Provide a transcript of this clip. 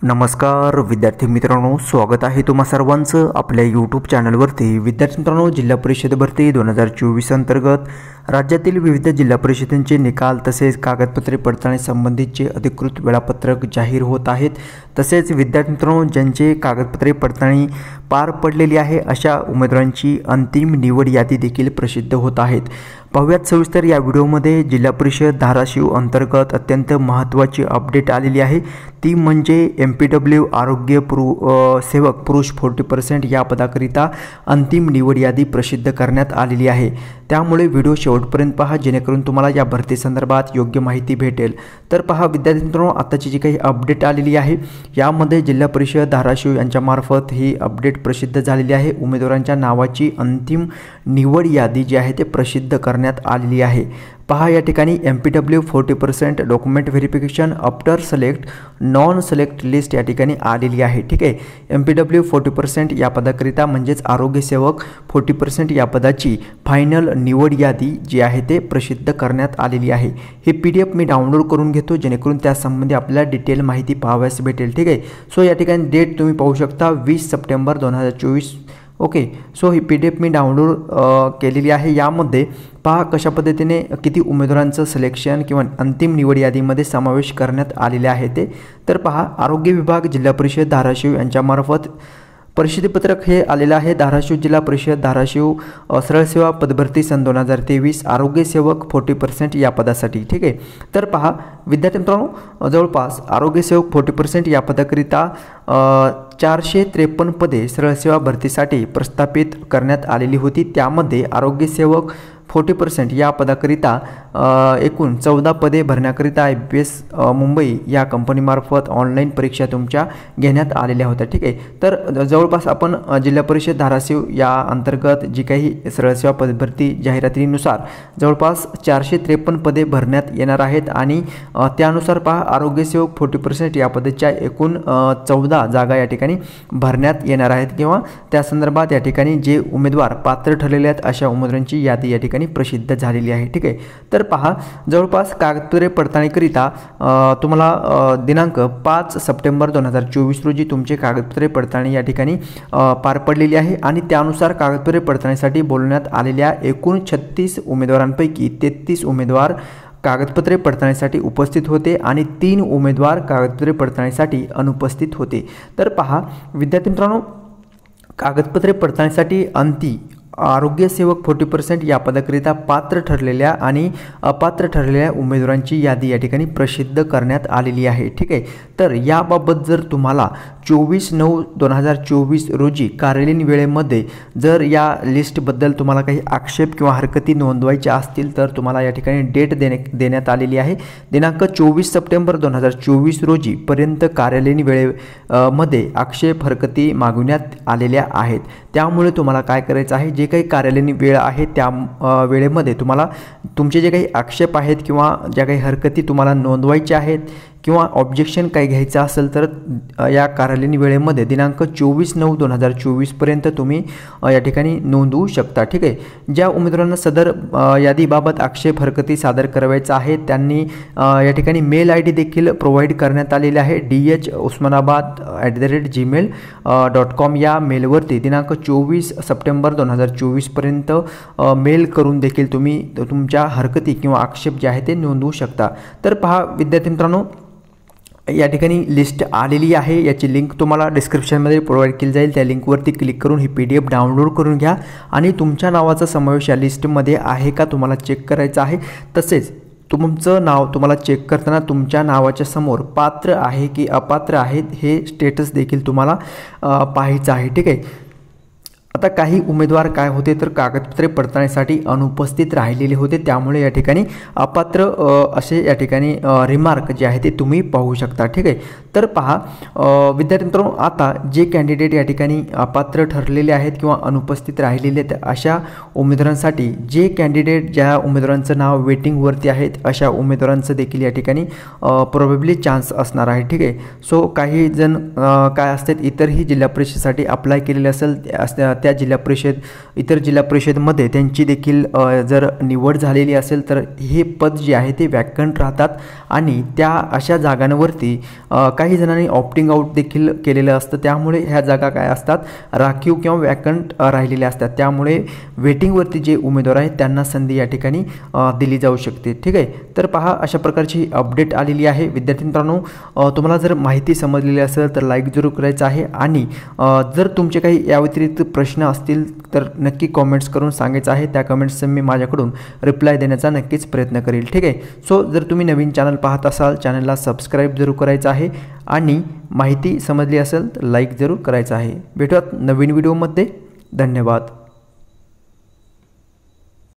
नमस्कार विद्यार्थी मित्रांनो, स्वागत आहे तुम्हा सर्वांचं आपल्या यूट्यूब चॅनलवरती। विद्यार्थी मित्रांनो, जिल्हा परिषद भरती 2024 अंतर्गत राज्यातील विविध जिल्हा परिषदांचे निकाल तसेच कागदपत्रे पडताळणी संबंधीचे अधिकृत वेळापत्रक जाहीर होत आहेत। तसेच विद्यार्थी मित्रांनो, ज्यांचे कागदपत्रे पडताळणी पार पडलेली आहे अशा उमेदवारांची अंतिम निवड यादी देखील प्रसिद्ध होत आहेत। पाहूयात सविस्तर या व्हिडिओमध्ये जिल्हा परिषद धाराशिव अंतर्गत अत्यंत महत्त्वाची अपडेट आलेली आहे, ती म्हणजे MPW आरोग्य सेवक पुरुष 40% या पदाकरिता अंतिम निवड यादी प्रसिद्ध करण्यात आलेली आहे। त्यामुळे व्हिडिओ शेवटपर्यंत पहा जेणेकरून तुम्हाला या भरती संदर्भात योग्य माहिती भेटेल। तर पहा विद्यार्थी मित्रांनो, आताची जी काही अपडेट आलेली आहे यामध्ये जिल्हा परिषद धाराशिव यांच्यामार्फत ही अपडेट प्रसिद्ध झालेली आहे। उमेदवारांच्या नावाची अंतिम निवड यादी जी आहे ते प्रसिद्ध करण्यात आलेली आहे। पहा या ठिकाणी MPW 40% document verification after select non select list या ठिकाणी आलेली आहे। ठीक आहे, MPW 40% या पदाकरिता म्हणजेच आरोग्य सेवक 40% या पदाची फायनल निवड यादी जी आहे ते प्रसिद्ध करण्यात आलेली आहे। हे PDF मी डाउनलोड करून घेतो जेणेकरून त्यासंबंधी आपल्याला डिटेल माहिती पाहावयास भेटेल। ठीक आहे, सो या ठिकाणी डेट तुम्ही पाहू शकता 20 सप्टेंबर 2024। ओके, सो ही PDF मी डाउनलोड केलेली आहे। यामध्ये पहा कशा पद्धतीने किती उमेदवारांचं सिलेक्शन किंवा अंतिम निवड यादीमध्ये समावेश करण्यात आलेले आहे ते। तर पहा, आरोग्य विभाग जिल्हा परिषद धाराशिव यांच्यामार्फत परिषदी पत्रक हे आलेलं आहे। धाराशिव जिल्हा परिषद धाराशिव सरळ सेवा पदभरती सन 2023 आरोग्य सेवक 40% या पदासाठी। ठीक आहे, तर पहा विद्यार्थी मित्रांनो, जवळपास आरोग्य सेवक 40% या पदाकरिता 453 पदे सरळ सेवा भरतीसाठी प्रस्थापित करण्यात आलेली होती। त्यामध्ये आरोग्य सेवक 40% या पदाकरिता एकूण 14 पदे भरण्याकरिता IPS मुंबई या कंपनीमार्फत ऑनलाईन परीक्षा तुमच्या घेण्यात आलेल्या होत्या। ठीक आहे, तर जवळपास आपण जिल्हा परिषद धाराशिव या अंतर्गत जी काही सरळ सेवा पदभरती जाहिरातीनुसार जवळपास 453 पदे भरण्यात येणार आहेत आणि त्यानुसार पहा आरोग्य सेवक 40% या पदाच्या एकूण 14 जागा या ठिकाणी भरण्यात येणार आहेत किंवा त्या संदर्भात या ठिकाणी जे उमेदवार पात्र ठरलेले आहेत अशा उमेदवारांची यादी या ठिकाणी प्रसिद्ध झालेली आहे। ठीक आहे, तर पहा जवळपास कागदपत्रे पडताळणीकरिता तुम्हाला दिनांक 5 सप्टेंबर 2024 रोजी तुमचे कागदपत्रे पडताळणी या ठिकाणी पार पडलेली आहे आणि त्यानुसार कागदपत्रे पडताळणीसाठी बोलवण्यात आलेल्या एकूण 36 उमेदवारांपैकी 33 उमेदवार कागदपत्रे पडताळणीसाठी उपस्थित होते आणि 3 उमेदवार कागदपत्रे पडताळणीसाठी अनुपस्थित होते। तर पहा विद्यार्थी मित्रांनो, कागदपत्रे पडताळणीसाठी आरोग्य सेवक 40% या पदाकरिता पात्र ठरलेल्या आणि अपात्र ठरलेल्या उमेदवारांची यादी या ठिकाणी प्रसिद्ध करण्यात आलेली आहे। ठीक आहे, तर याबाबत जर तुम्हाला 24/9/2024 रोजी कार्यालयीन वेळेमध्ये जर या लिस्टबद्दल तुम्हाला काही आक्षेप किंवा हरकती नोंदवायच्या असतील तर तुम्हाला या ठिकाणी डेट देण्यात आलेली आहे। दिनांक 24 सप्टेंबर 2024 रोजी पर्यंत कार्यालयीन वेळेमध्ये आक्षेप हरकती मागवण्यात आलेल्या आहेत। त्यामुळे तुम्हाला काय करायचं आहे, जे काही कार्यालयीन वेळ आहे त्या वेळेमध्ये तुम्हाला तुमचे जे काही आक्षेप आहेत किंवा ज्या काही हरकती तुम्हाला नोंदवायच्या आहेत किंवा ऑब्जेक्शन काही घ्यायचं असेल तर या कार्यालयीन वेळेमध्ये दिनांक 24/9/2024 पर्यंत तुम्ही या ठिकाणी नोंदवू शकता। ठीक आहे, ज्या उमेदवारांना सदर यादीबाबत आक्षेप हरकती सादर करायचा आहे त्यांनी या ठिकाणी मेल ID देखील प्रोव्हाइड करण्यात आलेले आहे। dhusmanabad@gmail.com या मेलवरती दिनांक 24 सप्टेंबर 2024 पर्यंत मेल करून देखील तुम्ही तुमच्या हरकती किंवा आक्षेप जे आहे ते नोंदवू शकता। तर पहा विद्यार्थी मित्रांनो, या ठिकाणी लिस्ट आलेली आहे, याची लिंक तुम्हाला डिस्क्रिप्शनमध्ये प्रोव्हाइड केली जाईल। त्या लिंकवरती क्लिक करून ही PDF डाउनलोड करून घ्या आणि तुमच्या नावाचा समावेश या लिस्टमध्ये आहे का तुम्हाला चेक करायचं आहे। तसेच तुमचं नाव तुम्हाला चेक करताना तुमच्या नावाच्या समोर पात्र आहे की अपात्र आहे हे स्टेटस देखील तुम्हाला पाहायचं आहे। ठीक आहे, आता काही उमेदवार काय होते तर कागदपत्रे पडताळणीसाठी अनुपस्थित राहिलेले होते, त्यामुळे या ठिकाणी अपात्र असे या ठिकाणी रिमार्क जे आहे ते तुम्ही पाहू शकता। ठीक आहे, तर पहा विद्यार्थी मित्रांनो, आता जे कॅन्डिडेट या ठिकाणी अपात्र ठरलेले आहेत किंवा अनुपस्थित राहिलेले आहेत अशा उमेदवारांसाठी जे कॅन्डिडेट ज्या उमेदवारांचं नाव वेटिंगवरती आहेत अशा उमेदवारांचं देखील या ठिकाणी प्रोबेबली चान्स असणार आहे। ठीक आहे, सो काही जण काय असतात इतरही जिल्हा परिषदेसाठी अप्लाय केलेले असेल त्या जिल्हा परिषद इतर जिल्हा परिषदमध्ये त्यांची देखील जर निवड झालेली असेल तर हे पद जे आहे ते वॅकंट राहतात आणि त्या अशा जागांवरती काही जणांनी ऑप्टिंग आउट देखील केलेलं असतं, त्यामुळे ह्या जागा काय असतात राखीव किंवा वॅकंट राहिलेल्या असतात, त्यामुळे वेटिंगवरती जे उमेदवार आहेत त्यांना संधी या ठिकाणी दिली जाऊ शकते। ठीक आहे, तर पहा अशा प्रकारची अपडेट आलेली आहे। विद्यार्थी मित्रांनो, तुम्हाला जर माहिती समजलेली असेल तर लाईक जरूर करायचं आहे आणि जर तुमचे काही या व्यतिरिक्त प्रश्न असतील तर नक्की कमेंट्स करून सांगायचं आहे, त्या कमेंट्सचं मी माझ्याकडून रिप्लाय देण्याचा नक्कीच प्रयत्न करेल। ठीक आहे, सो जर तुम्ही नवीन चॅनल पाहत असाल चॅनलला सबस्क्राईब जरूर करायचं आहे आणि माहिती समजली असेल तर लाईक जरूर करायचं आहे। भेटूयात नवीन व्हिडिओमध्ये, धन्यवाद।